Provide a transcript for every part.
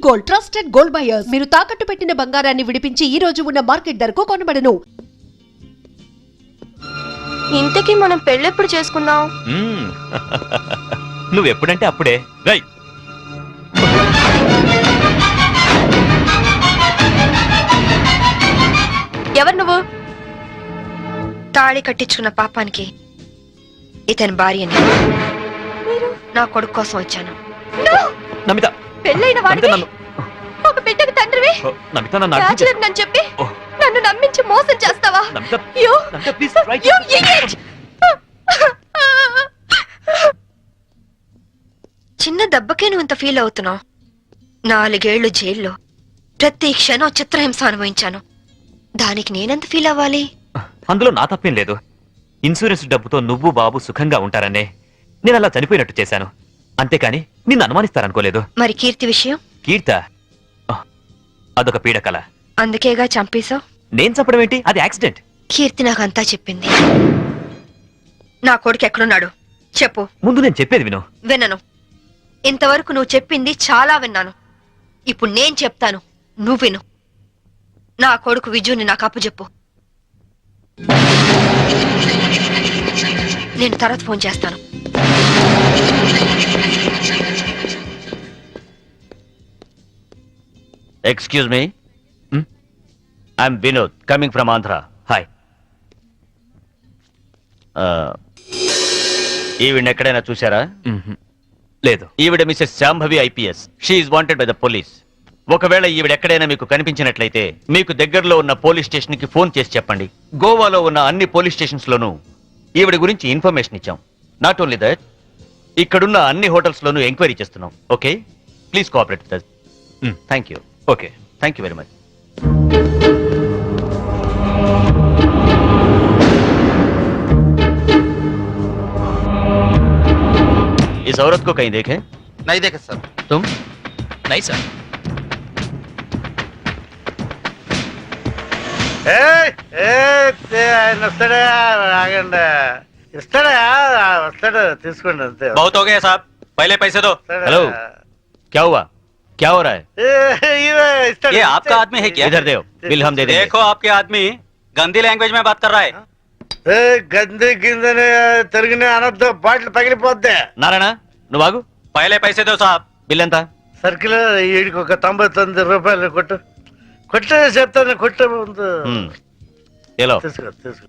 Gold, trusted gold buyers. మీరు తాకట్టు పెట్టిన బంగారాన్ని విడిపించి ఈ రోజు ఉన్న మార్కెట్ ధరకు కొనబడను. ఇంతకీ మనం పెళ్ళెప్పుడు చేసుకుందాం? నువ్వెప్పుడంటే అప్పుడే. రై ఎవరు నువ్వు? తాళి కట్టించుకున్న పాపానికి ఇతని భార్యని. నా కొడుకు కోసం వచ్చాను. నమిత, పెళ్ళైన వాడివి, ఒక బిడ్డకు తండ్రివి, నమిత నన్ను బ్యాచిలర్ నన్ను చెప్పి నన్ను నమ్మించి మోసం చేస్తావా? చిన్న దెబ్బకే నువ్వు ఇంత ఫీల్ అవుతున్నావు. 4 ఏళ్లు జైల్లో ప్రతి క్షణం చిత్రహింస అనుభవించాను. దానికి నేనెంత ఫీల్ అవ్వాలి? అందులో నా తప్పేం లేదు. ఇన్సూరెన్స్ డబ్బుతో నువ్వు బాబు సుఖంగా ఉంటారనే నేను అలా చనిపోయినట్టు చేశాను. అంతేకాని నిన్ను అనుమానిస్తారనుకోలేదు. మరి కీర్తి విషయం? కీర్త అదొక పీడకల. అందుకేగా చంపేశావు. నేను చంపడం ఏంటి? అది యాక్సిడెంట్. కీర్తి నాకంతా చెప్పింది. నా కొడుకు ఎక్కడున్నాడు చెప్పు. ముందు నేను చెప్పేది విను. వినను. ఇంతవరకు నువ్వు చెప్పింది చాలా విన్నాను. ఇప్పుడు నేను చెప్తాను, నువ్వు విను. నా కొడుకు విజుని నాకు అప్పచెప్పు. నేను తర్వాత ఫోన్ చేస్తాను. Excuse me. I'm Vinod, coming from Andhra. Hi. ఈవిడ ఎక్కడైనా చూసారా? లేదు. ఈవిడ Mrs Shambhavi IPS. She is wanted by the police. ఒకవేళ ఈవిడ ఎక్కడైనా మీకు కనిపించినట్లయితే మీకు దగ్గరలో ఉన్న పోలీస్ స్టేషన్ కి ఫోన్ చేసి చెప్పండి. గోవాలో ఉన్న అన్ని పోలీస్ స్టేషన్స్ లోనూ ఈవిడ గురించి ఇన్ఫర్మేషన్ ఇచ్చాం. నాట్ ఓన్లీ దట్, ఇక్కడున్న అన్ని హోటల్స్ లోనూ ఎంక్వైరీ చేస్తున్నాం. Okay, please cooperate with us. Thank you. Okay, thank you very much. इस औरत को कहीं देखे? नहीं देखे सर. तुम? नहीं सर. తీసుకోండి అంతే. बहुत हो गया साहब, पहले पैसे दो. हेलो, क्या हुआ? क्या हो रहा है? ये आपका आदमी है क्या? इधर दो, बिल हम दे देंगे. देखो आपके आदमी गंदी लैंग्वेज में बात कर रहा है. గంది కిందనే తిరిగిన అనద్దు, బాటిల్ పగిలిపోద్ది. నారాయణ, నువ్వు ఆగు. पहले पैसे दो साहब. బిల్ ఎంత? సర్కిల్ వీడికి ఒక 99 రూపాయలు కొట్టు. కొట్టే చెప్తాను, కొట్టే ముందు ఏలో తీసుకో తీసుకో.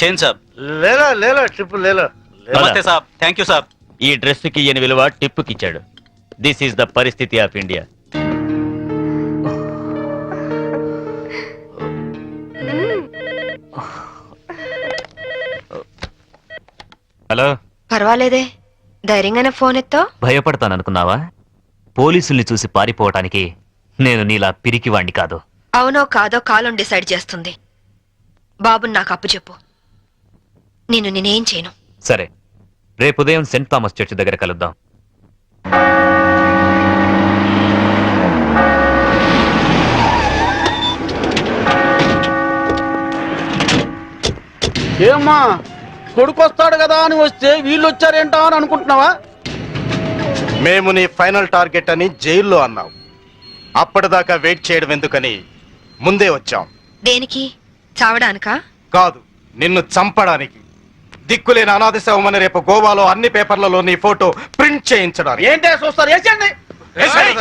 चेन साहब. లేలో లేలో ట్రిప్ లేలో. नमस्ते साहब. थैंक यू साहब. ఈ డ్రెస్ కి ఈయన విలువ టిప్పుకి ఇచ్చాడు. దిస్ ఈస్ ద పరిస్థితి ఆఫ్ ఇండియా. హలో. పర్వాలేదే, ధైర్యంగానే ఫోన్ ఎత్తో. భయపడతాననుకున్నావా? పోలీసుల్ని చూసి పారిపోవటానికి నేను నీలా పిరికివాణ్ణి కాదు. అవునో కాదో కాలం డిసైడ్ చేస్తుంది. బాబుని నాకు అప్పచెప్పు, నేనేం చేయను. సరే, రేపు ఉదయం సెంట్ థామస్ చర్చ్ దగ్గర కలుద్దాం. ఏమ్మా, కొడుకు వస్తాడు కదా అని వస్తే వీళ్ళు వచ్చారేంటా అని అనుకుంటున్నావా? మేము నీ ఫైనల్ టార్గెట్ అని జైల్లో అన్నావు. అప్పటిదాకా వెయిట్ చేయడం ఎందుకని ముందే వచ్చాం. దేనికి? చావడానికా? కాదు, నిన్ను చంపడానికి. దిక్కులేని అనాథ శవమని రేపు గోవాలో అన్ని పేపర్లలో నీ ఫోటో ప్రింట్ చేయించడానికి. ఏంటే చూస్తారు? వేసేయండి. వేసేయ్.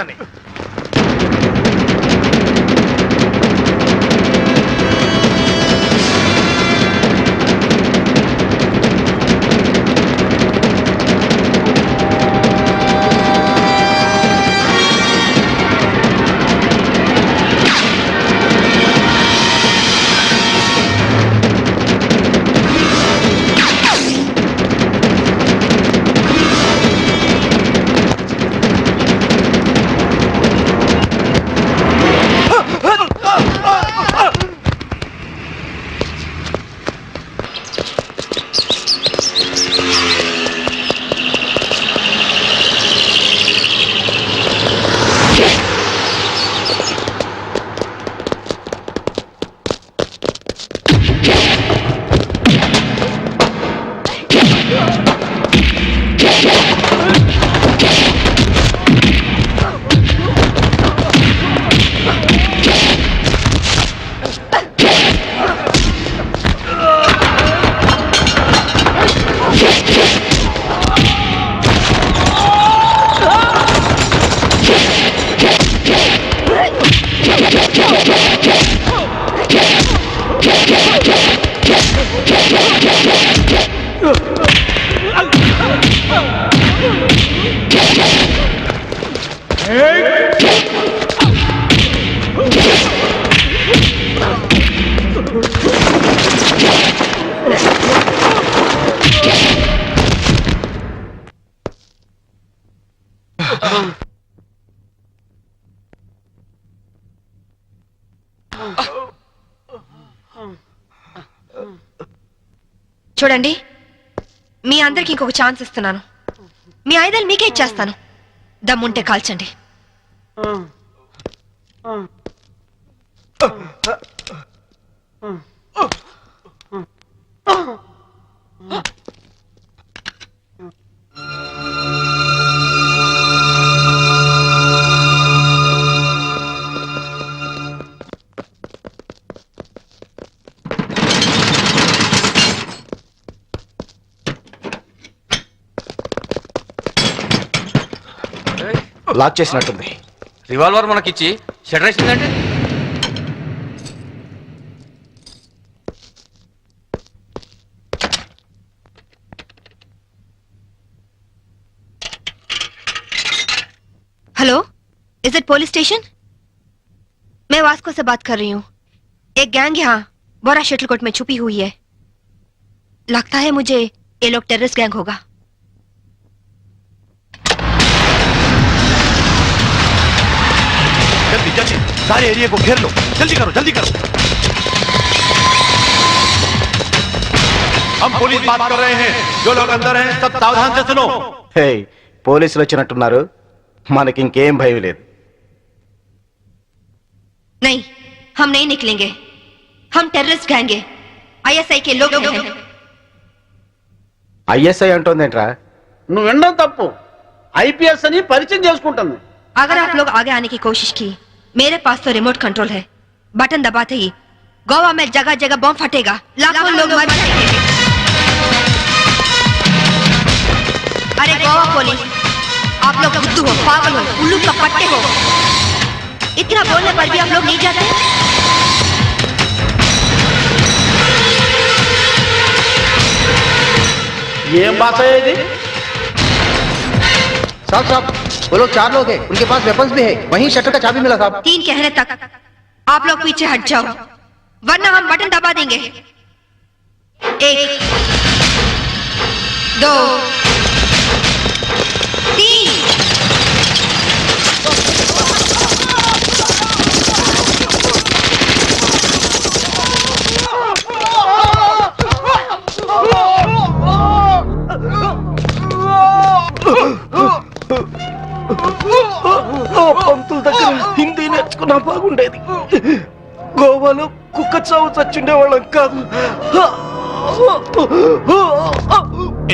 చూడండి, మీ అందరికి ఇంకొక ఛాన్స్ ఇస్తున్నాను. మీ ఆయుధాలు మీకే ఇచ్చేస్తాను. దమ్ముంటే కాల్చండి. లాక్ చేసినట్టుంది. రివాల్వర్ మనకిచ్చి షటర్ వేసిందంటే hello, is it police station? मैं वास्को से बात कर रही हूँ. एक गैंग यहाँ बोरा शटलकोट में छुपी हुई है. लगता है मुझे ये लोग टेररिस्ट गैंग होगा. जल्दी जल्दी सारे एरिया को घेर लो. जल्दी करो जल्दी करो. हम पुलिस बात कर रहे हैं. जो लोग अंदर हैं सब सावधान से सुनो. हे పోలీసులు వచ్చినట్టున్నారు. మనకి ఇంకేం భయం లేదు. नहीं, हम नहीं निकलेंगे. हम टेररिस्ट गैंग है. ISI के लोग हैं. ఐఎస్ఐ అంటోందేంట్రా? నువ్వు వినడం తప్పు. ఐపీఎస్ అని పరిచయం చేసుకుంటుంది. अगर आप लोग आगे आने की कोशिश की, मेरे पास तो रिमोट कंट्रोल है. बटन दबाते ही गोवा में जगह जगह बम फटेगा. लाखों लोग मर जाएंगे. अरे गोवा पुलिस, आप लोग बुद्धू हो, पागल हो, उल्लू का पट्टे हो. इतना बोलने पर भी आप लोग नहीं जाते. ఏం భాష ఇది? साहब साहब वो लोग 4 लोग हैं, उनके पास वेपन्स भी है. वहीं शटर का चाबी मिला साहब. 3 कहने तक आप लोग पीछे हट जाओ, वरना हम बटन दबा देंगे. 1 2 3. పంతుల దగ్గర హిందీ నేర్చుకున్నా బాగుండేది. గోవాలో కుక్క చావు చచ్చుండేవాళ్ళం కాదు.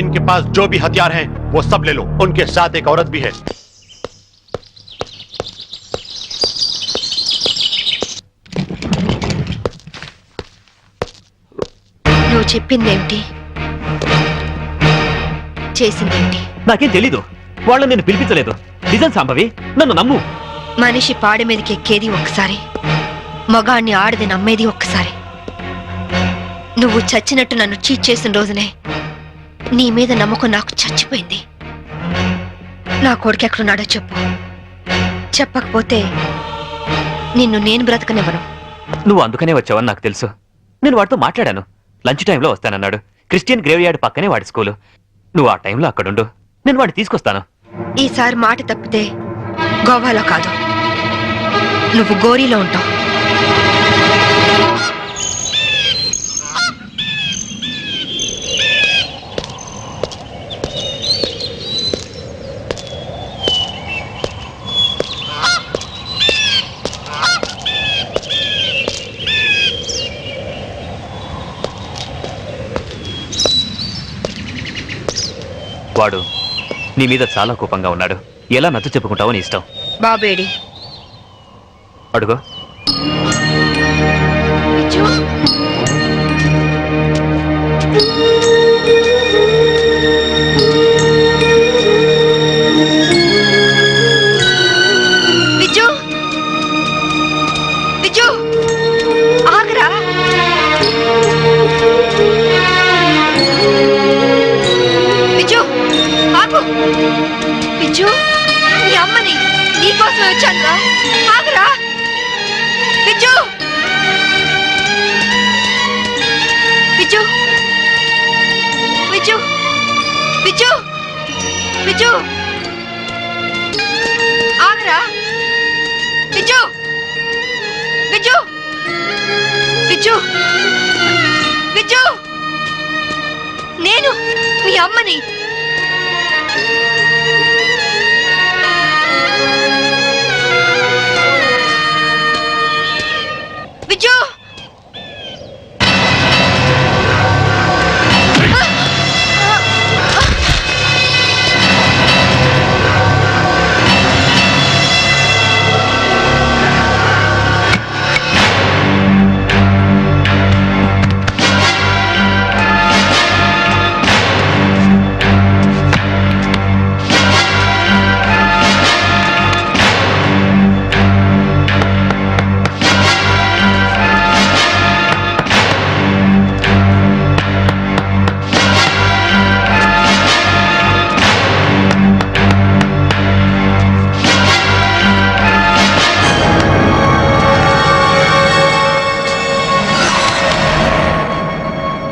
इनके पास जो भी हथियार हैं वो सब ले लो. उनके साथ एक औरत भी है. నువ్వు చెప్పిందేమిటి, చేసిందేమిటి? నాకేం తెలీదు. వాళ్ళని నేను పిలిపించలేదు. నిజం సాంబవి, నన్ను నమ్ము. మనిషి పాడి మీదకి ఎక్కేది ఒక్కసారి, మగాణ్ణి ఆడది నమ్మేది ఒక్కసారి. నువ్వు చచ్చినట్టు నన్ను చీట్ చేసిన రోజునే నీ మీద నమ్మకం నాకు చచ్చిపోయింది. నా కొడుకు ఎక్కడున్నాడో చెప్పు. చెప్పకపోతే నిన్ను నేను బ్రతకనివ్వను. నువ్వు అందుకనే వచ్చావని నాకు తెలుసు. నేను వాడితో మాట్లాడాను. లంచ్ టైంలో వస్తానన్నాడు. క్రిస్టియన్ గ్రేవ్ యార్డ్ పక్కనే వాడి స్కూలు. నువ్వు ఆ టైంలో అక్కడుండు, నేను వాడిని తీసుకొస్తాను. ఈసారి మాట తప్పితే గోవాలో కాదు, నువ్వు గోరీలో ఉంటావు. వాడు నీ మీద చాలా కోపంగా ఉన్నాడు. ఎలా నచ్చ చెప్పుకుంటావో నీ ఇష్టం. బాబేడి అడుగు. విజు, విజు ఆగరా. విజు ఆగు. విజు, నీ అమ్మని నీకోసమే వచ్చాను రా. ఆగరా విజు, విజు, విజు, విజు, విజు, ఆగరా విజు, విజు, విజు, విజు, నేను మీ అమ్మని. విజు,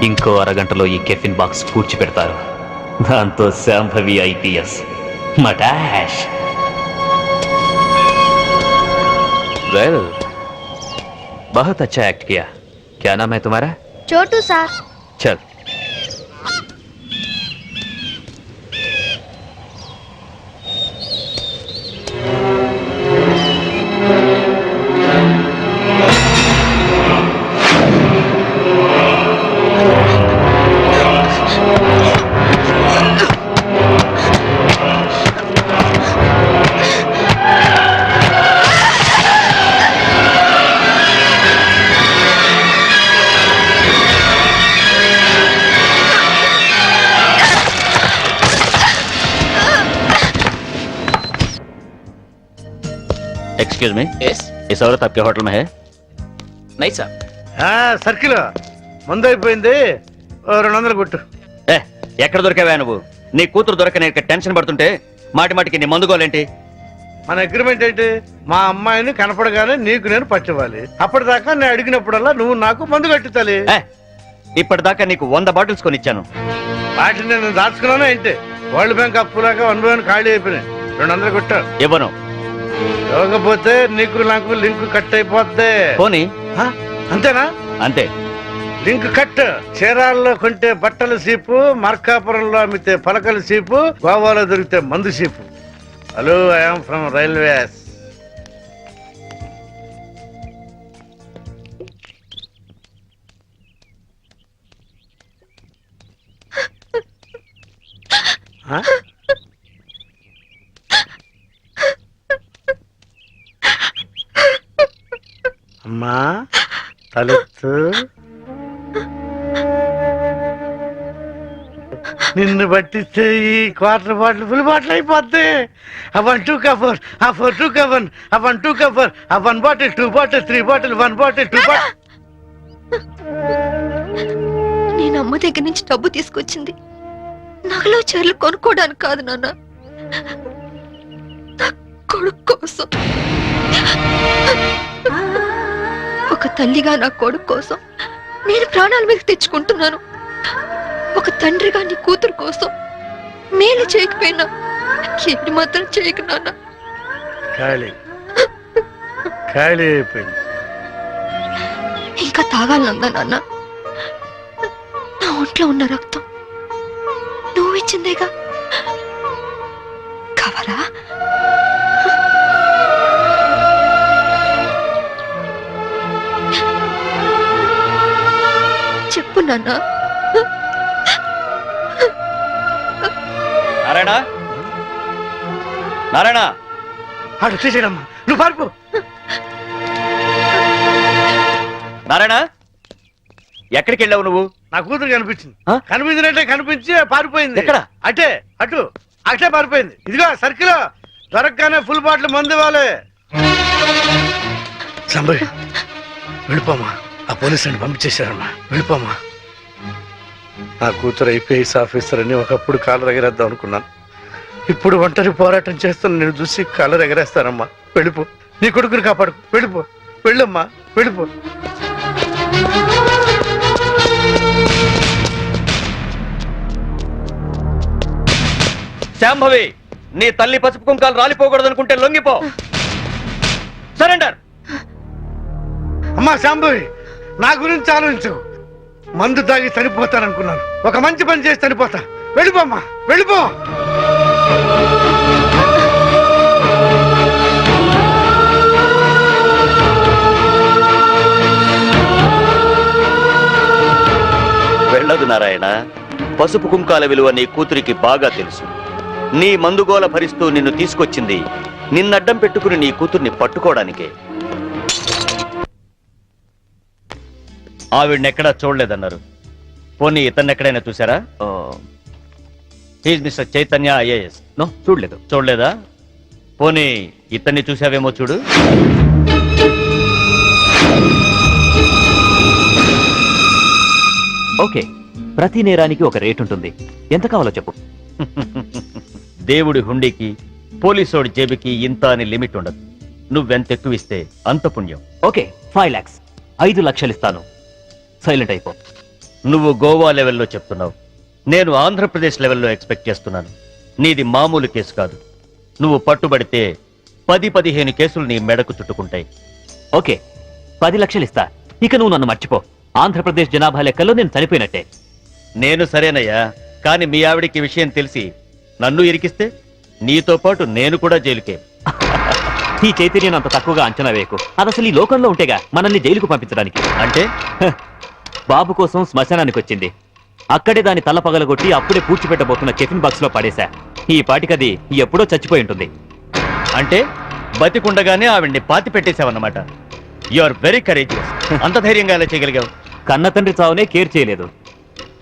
ఇంకో అరగంటలో ఈ కెఫిన్ బాక్స్ పూడ్చిపెడతారు. దాంతో శాంభవి ఐపీఎస్ మటాష్. वेल बहुत अच्छा एक्ट किया. क्या नाम है तुम्हारा? చోటు సార్. चल. एक्सक्यूज मी, इस औरत आपके होटल में है? नहीं सर. సర్కిల్ ముందు అయిపోయింది. 200 కొట్టు. ఏ ఎక్కడ దొరికావా నువ్వు? నీ కూతురు దొరకనే టెన్షన్ పడుతుంటే మాటి మాటికి నీ మందుకోలేంటి? మన అగ్రిమెంట్ ఏంటి? మా అమ్మాయిని కనపడగానే నీకు నేను పట్టివ్వాలి. అప్పటిదాకా నేను అడిగినప్పుడల్లా నువ్వు నాకు మందు కట్టుతాలి. ఇప్పటిదాకా నీకు 100 బాటిల్స్ కొనిచ్చాను. వాటిని నేను దాచుకున్నాను ఏంటి? వరల్డ్ బ్యాంక్ అప్పులాగా 1 by 1 ఖాళీ అయిపోయినాయి. 200 కొట్టు. ఇవ్వను. ఇవ్వకపోతే నీకు నాకు లింక్ కట్ అయిపోద్ది. పోనీ. అంతేనా? అంతే. Link cut. చీరాల్లో కొంటే బట్టల సీపు, మార్కాపురంలో అమ్మితే పలకల సీపు, గోవాలో దొరికితే మందు సీపు. Hello, I'm from railways. అమ్మా తలెత్తు. నిన్ను పట్టిస్తే ఈ క్వార్టర్ బాటిల్ ఫుల్ బాటిల్ అయిపోద్ది. ఆ 1 2 కవర్, ఆ 4 2 కవర్, ఆ 1 2 కవర్, ఆ 1 bottle 2 bottle 3 bottle 1 bottle 2 bottle. నేను అమ్మ దగ్గర నుంచి డబ్బు తీసుకొచ్చింది నగలు చీరలు కొనుక్కోవడానికి కాదు నాన్న, నా కొడుకు కోసం. ఒక తల్లిగా నా కొడుకు కోసం నేను ప్రాణాల మీద తెచ్చుకుంటున్నాను. ఒక తండ్రిగా నీ కూతురు కోసం మేలు చేయకపోయినా ఏడు మాత్రం చేయకు నాన్న. ఖాళీ ఖాళీ అయిపోయింది. ఇంకా తాగాలనుందా నాన్న? నా ఒంట్లో ఉన్న రక్తం నువ్వు ఇచ్చిందేగా. కావాలా? చెప్పు నాన్న. నారాయణ, నారాయణ, ఆడు తీసేయడమ్మా, నువ్వు పారిపో. నారాయణ, ఎక్కడికి వెళ్ళావు నువ్వు? నా కూతురు కనిపించింది. ఆ? కనిపించినట్టే కనిపించి పారిపోయింది. ఎక్కడ? అటే అటే పారిపోయింది. ఇదిగో సర్కిల్ దొరకగానే ఫుల్ బాటిల్ మందు ఇవ్వాలి. సంబరి వెళ్ళిపోమా, ఆ పోలీసులను పంపించేశారమ్మా, వెళ్ళిపోమా. నా కూతురు ఐపీఎస్ ఆఫీసర్ అని ఒకప్పుడు కాలు రగిరేద్దాం అనుకున్నాను. ఇప్పుడు ఒంటరి పోరాటం చేస్తున్న నేను చూసి కలర్ ఎగరేస్తానమ్మా. వెళ్ళిపో, నీ కొడుకుని కాపాడు. వెళ్ళిపో, వెళ్ళమ్మా, వెళ్ళిపో. శాంభవి, నీ తల్లి పసుపు కుంకాలు రాలిపోకూడదనుకుంటే లొంగిపో. సరెండర్. అమ్మా శాంభవి, నా గురించి ఆలోచించు. మందు తాగి చనిపోతాననుకున్నాను, ఒక మంచి పని చేసి చనిపోతా. వెళ్ళిపోమ్మా, వెళ్ళిపో. వెళ్ళదు నారాయణ. పసుపు కుంకాల విలువ నీ కూతురికి బాగా తెలుసు. నీ మందుగోల భరిస్తూ నిన్ను తీసుకొచ్చింది నిన్నడ్డం పెట్టుకుని నీ కూతుర్ని పట్టుకోవడానికే. ఆవిడనెక్కడా చూడలేదన్నారు. పోనీ ఇతన్నెక్కడైనా చూసారా? He's mister Chaitanya IAS. No, చూడలేదు. చూడలేదా? పోనీ ఇతన్ని చూసావేమో చూడు. ఓకే, ప్రతి నేరానికి ఒక రేట్ ఉంటుంది. ఎంత కావాలో చెప్పు. దేవుడి హుండీకి పోలీసోడి జేబుకి ఇంత అని లిమిట్ ఉండదు. నువ్వెంత ఎక్కువ ఇస్తే అంత పుణ్యం. ఓకే, 5 lakhs, 5 లక్షలు ఇస్తాను. సైలెంట్ అయిపో. నువ్వు గోవా లెవెల్లో చెప్తున్నావు, నేను ఆంధ్రప్రదేశ్ లెవెల్లో ఎక్స్పెక్ట్ చేస్తున్నాను. నీది మామూలు కేసు కాదు. నువ్వు పట్టుబడితే 10-15 కేసులు నీ మెడకు చుట్టుకుంటాయి. ఓకే, 10 లక్షలు ఇస్తా. ఇక నువ్వు నన్ను మర్చిపో. ఆంధ్రప్రదేశ్ జనాభా లెక్కల్లో నేను చనిపోయినట్టే. నేను సరేనయ్యా, కానీ మీ ఆవిడికి విషయం తెలిసి నన్ను ఇరికిస్తే నీతో పాటు నేను కూడా జైలుకే. ఈ చైతన్యం అంత తక్కువగా అంచనా వేయకు. అది అసలు ఈ లోకంలో ఉంటేగా మనల్ని జైలుకు పంపించడానికి. అంటే బాబు కోసం శ్మశానానికి వచ్చింది. అక్కడే దాని తల పగలగొట్టి అప్పుడే పూడ్చిపెట్టబోతున్న కెఫిన్ బాక్స్ లో పడేశా. ఈ పాటికది ఎప్పుడో చచ్చిపోయి ఉంటుంది. అంటే బతికుండగానే ఆవిడ్ని పాతి పెట్టేశావన్నమాట. You are very courageous. అంత ధైర్యంగా ఎలా చేయగలిగావు? కన్న తండ్రి చావునే కేర్ చేయలేదు.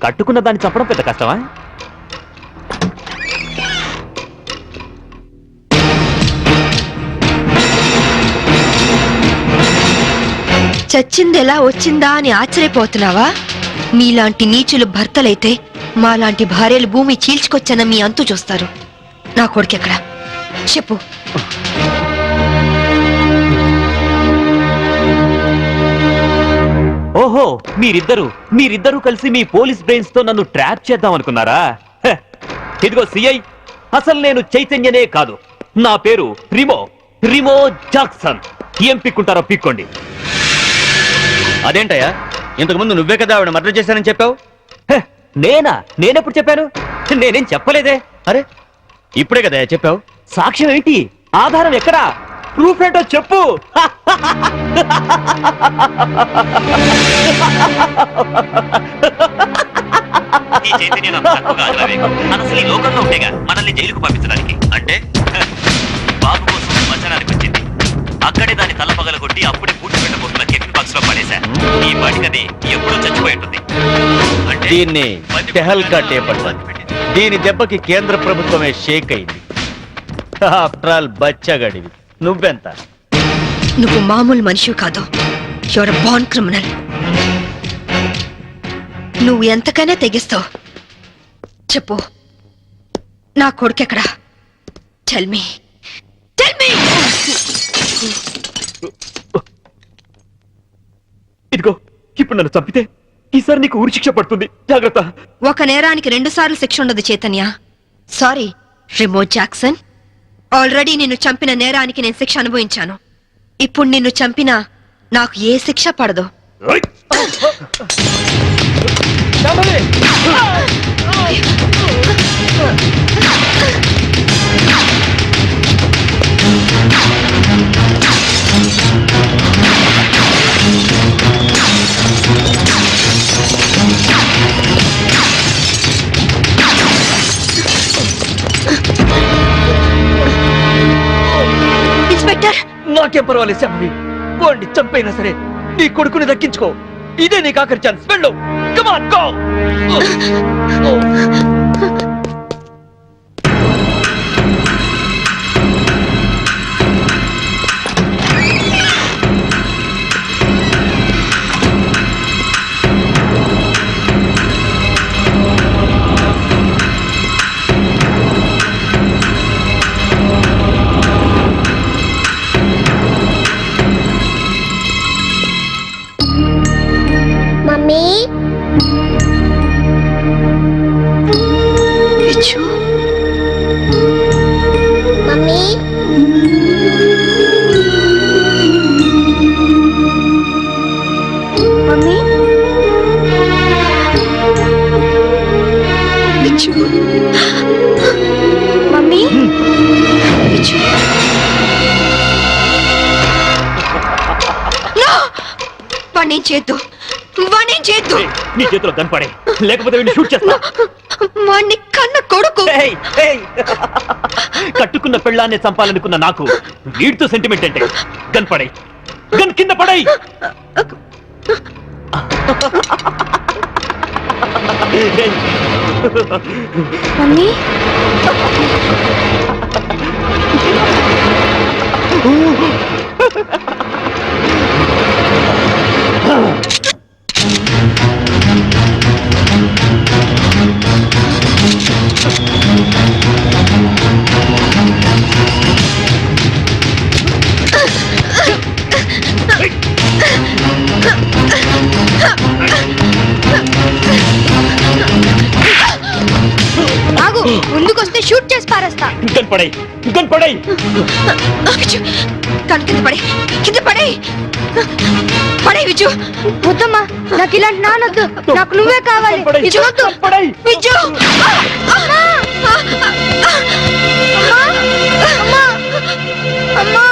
కట్టుకున్న దాన్ని చంపడం పెద్ద కష్టమా? చచ్చింది ఎలా వచ్చిందా అని ఆశ్చర్యపోతున్నావా? మీలాంటి నీచులు భర్తలైతే మాలాంటి భార్యలు భూమి చీల్చుకొచ్చన్న మీ అంతు చూస్తారు. నా కొడుకెక్కడ చెప్పు. ఓహో, మీరిద్దరూ కలిసి మీ పోలీస్ బ్రెయిన్స్ తో నన్ను ట్రాప్ చేద్దాం అనుకున్నారా? హ, ఇదిగో సిఐ, అసలు నేను చైతన్యనే కాదు. నా పేరు రిమో జాక్సన్. ఏం పిక్కుంటారో పిక్కోండి. అదేంటయ్యా, ఇంతకుముందు నువ్వే కదా ఆవిడ మర్డర్ చేశానని చెప్పావు. హ, నేనెప్పుడు చెప్పాను? నేనేం చెప్పలేదే. అరే, ఇప్పుడే కదా చెప్పావు. సాక్ష్యం ఏంటి? ఆధారం ఎక్కడా? ప్రూఫ్ ఏంటో చెప్పు. ఈ లోకంలో ఉండేగా మనల్ని జైలుకు పంపించడానికి. అంటే బాబు కోసం శ్మశానానికి వచ్చింది. అక్కడే దాని తల పగలగొట్టి అప్పుడే పూడ్చిపెట్టబోతున్న కెఫిన్ బాక్స్ లో పడేశా. ఈ పాటికది ఎప్పుడో చచ్చిపోయి ఉంటుంది. అంటే దీన్ని టెహల్కా టేప్ అంటారు. దీని దెబ్బకి కేంద్ర ప్రభుత్వమే షేక్ అయింది. ఆఫ్టర్ ఆల్ బచ్చగాడివి. నువ్వెంత? నువ్వు మామూలు మనిషి కాదు. Your born criminal. నువ్వు ఎంతకైనా తెగిస్తావు. చెప్పు, నా కొడుకెక్కడా? Tell me. ఇదిగో, ఇప్పుడు నన్ను చంపితే ఈసారి నీకు ఉరి శిక్ష పడుతుంది. జాగ్రత్త. ఒక నేరానికి 2 సార్లు శిక్ష ఉండదు Chaitanya. Sorry Remo Jackson. Already నిన్ను చంపిన నేరానికి నేను శిక్ష అనుభవించాను. ఇప్పుడు నిన్ను చంపినా నాకు ఏ శిక్ష పడదు. ఇన్స్పెక్టర్, నాకేం పర్వాలేదు చెప్పి వాడిని చంపైనా సరే నీ కొడుకుని దక్కించుకో. ఇదే నీకు ఆఖరి ఛాన్స్. వెళ్ళు. Come on, go. వాణ్ణేం చేద్దు, వాణ్ణేం చేద్దు. ఏయ్, నీ చేతిలో కనపడే, లేకపోతే వీడిని షూట్ చేస్తా. వాణ్ణి కన్న కొడుకు. ఏయ్, ఏయ్. కట్టుకున్న పెళ్ళాన్ని చంపాలనుకున్న నాకు వీడితో సెంటిమెంట్ అంటే కనపడే, గన్ కింద పడై. మమ్మీ ఆగు, ముందుకొస్తే షూట్ చేసి పారేస్తా. కనపడై, కనపడై. కను కింద పడే, కింద పడే, పడే విజు. వద్దమ్మా, నాకు ఇలాంటి నానొద్దు, నాకు నువ్వే కావాలి. విజు వద్దు, విజు. అమ్మా, అమ్మా, అమ్మా, అమ్మా.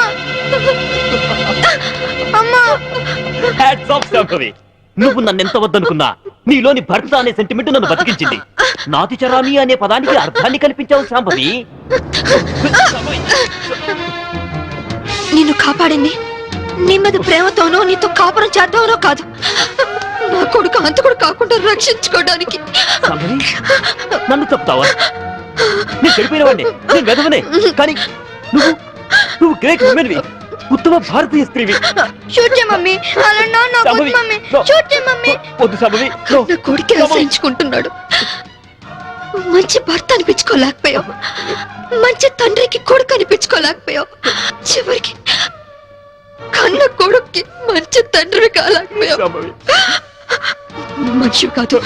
Hats off, Shambhavi. నువ్వు నన్నెంత వద్దనుకున్నా నీలోని భర్త అనే సెంటిమెంట్ నన్ను బతికించింది. నాతి చరామి అనే పదానికి అర్థాన్ని కల్పించావు శాంభవి. నిన్ను కాపాడింది నీ మీద ప్రేమతోనో నీతో కాపురం చేద్దామనో కాదు, నా కొడుకు అంతకుడు కాకుండా రక్షించుకోవడానికి. శాంభవి, నన్ను చెప్తావా? నేను చెడిపోయిన వాడిని, నేను వెదవనే. కానీ నువ్వు నువ్వు గ్రేట్ ఉమెన్వి, ఉత్తమ భారతీయ స్త్రీవి. షూట్ చేయ మమ్మీ, అలా నా శాంభవి, మమ్మీ, no. షూట్ చేయ మమ్మీ. వద్దు శాంభవి, no. నా కొడుకు ఆశ్రయించుకుంటున్నాడు. మంచి భర్త అనిపించుకోలేకపోయావు, మంచి తండ్రికి కొడుకు అనిపించుకోలేకపోయావు, చివరికి కన్న కొడుక్కి మంచి తండ్రి కాలేకపోయావు. శాంభవి, మనిషి కాదు,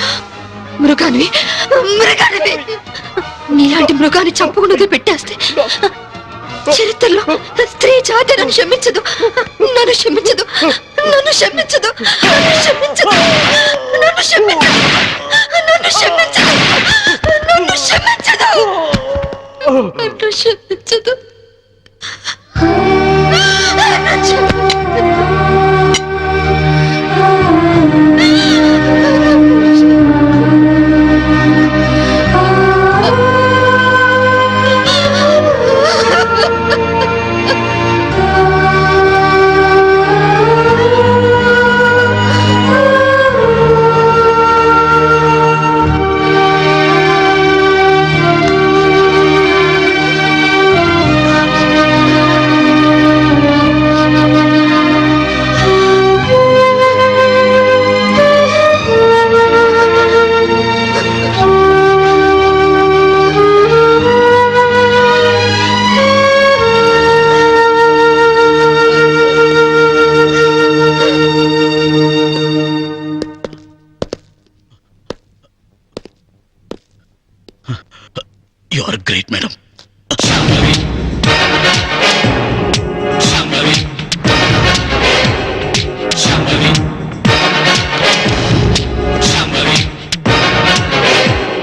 మృగానివి, మృగానివి. నీలాంటి మృగాన్ని చంపుకున్నది పెట్టేస్తే చరిత్రలో స్త్రీ జాతి నన్ను క్షమించదు, నన్ను క్షమించదు, నన్ను క్షమించదు, నన్ను క్షమించదు, నన్ను క్షమించదు, నన్ను క్షమించదు, నన్ను క్షమించదు, నన్ను క్షమించదు, నన్ను క్షమించదు. You are great, madam.